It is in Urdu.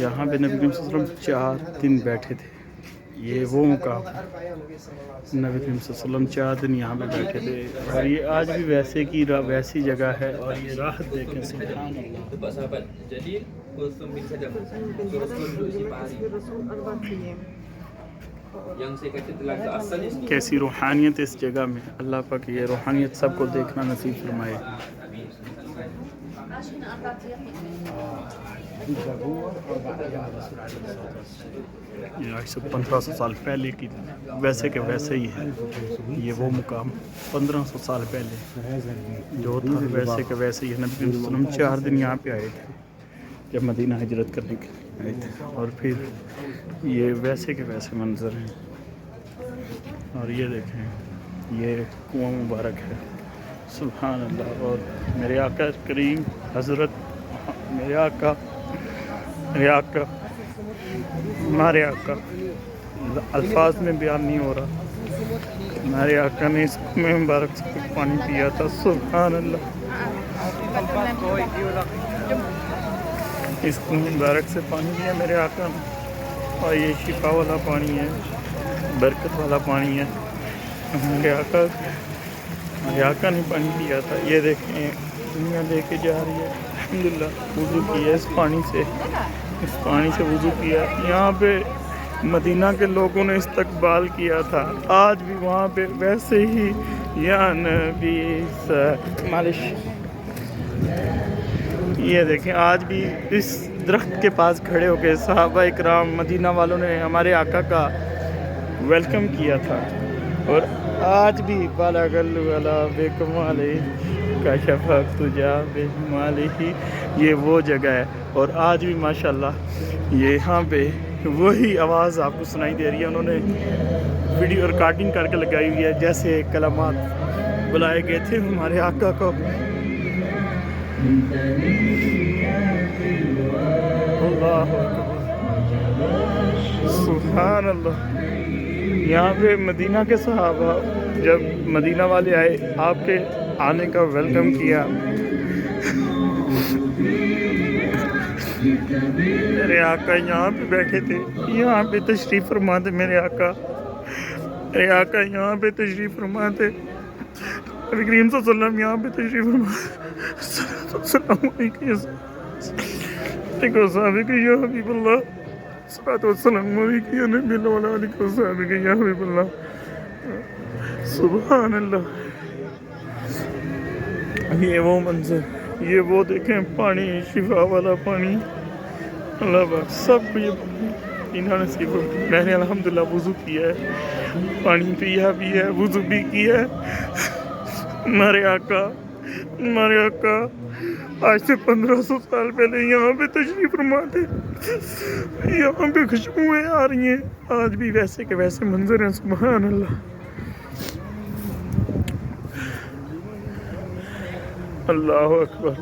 یہاں پہ نبی کریم صلی اللہ علیہ وسلم 4 دن بیٹھے تھے. یہ وہ مقام نبی کریم صلی اللہ علیہ وسلم 4 دن یہاں پہ بیٹھے تھے، اور یہ آج بھی ویسی جگہ ہے. اور یہ راحت دیکھیں سبحان اللہ. کیسی روحانیت اس جگہ میں. اللہ پاک یہ روحانیت سب کو دیکھنا نصیب فرمائے. یہ 1500 سال پہلے کی ویسے کہ ویسے ہی ہے. یہ وہ مقام 1500 سال پہلے جو تھا ویسے کہ ویسے ہی ہے. نبی صلی اللہ علیہ وسلم 4 دن یہاں پہ آئے تھے جب مدینہ ہجرت کرنے کے لیے آئے تھے، اور پھر یہ ویسے کے ویسے منظر ہیں. اور یہ دیکھیں یہ کنواں مبارک ہے سبحان اللہ. اور میرے آقا کریم حضرت میرے آقا ہمارے آقا الفاظ میں بیان نہیں ہو رہا. ہمارے آقا نے اس کنویں مبارک سے پانی پیا تھا سبحان اللہ. اس کنویں مبارک سے پانی پیا میرے آقا نے، اور یہ شفا والا پانی ہے، برکت والا پانی ہے. ہمارے آقا نے پانی پیا تھا. یہ دیکھیں دنیا لے کے جا رہی ہے الحمدللہ. وضو کیا اس پانی سے وضو کیا. یہاں پہ مدینہ کے لوگوں نے استقبال کیا تھا. آج بھی وہاں پہ ویسے ہی یا نبی مالش. یہ دیکھیں آج بھی اس درخت کے پاس کھڑے ہو کے صحابہ اکرام مدینہ والوں نے ہمارے آقا کا ویلکم کیا تھا. اور آج بھی بالا گل والا بے کمالے کا شفق تجا بے مالے ہی یہ وہ جگہ ہے. اور آج بھی ماشاءاللہ یہاں پہ وہی آواز آپ کو سنائی دے رہی ہے. انہوں نے ویڈیو ریکارڈنگ کر کے لگائی ہوئی ہے جیسے کلمات بلائے گئے تھے ہمارے آقا کو. اللہ سبحان اللہ. یہاں پہ مدینہ کے صحابہ جب مدینہ والے آئے آپ کے آنے کا ویلکم کیا. میرے آقا یہاں پہ بیٹھے تھے، یہاں پہ تشریف فرما تھے. میرے آقا یہاں پہ تشریف فرما تھے. نبی کریم صلی اللہ علیہ وسلم یہاں پہ تشریف فرما السلام علیکم یا حبیب اللہ السلام علیکم یا نبی اللہ علیکم یا حبیب اللہ سبحان اللہ. یہ وہ منظر، یہ وہ دیکھیں پانی شفا والا پانی. اللہ پاک سب کو یہ پینا نصیب ہو. میں نے الحمدللہ وضو کیا ہے، پانی پیا بھی ہے، وضو بھی کیا ہے. ہمارے آقا آج سے 1500 سال پہلے یہاں پہ تشریف فرما تھے. یہاں پہ خوشبوئیں آ رہی ہیں. آج بھی ویسے کے ویسے منظر ہیں سبحان اللہ. اللہ اکبر.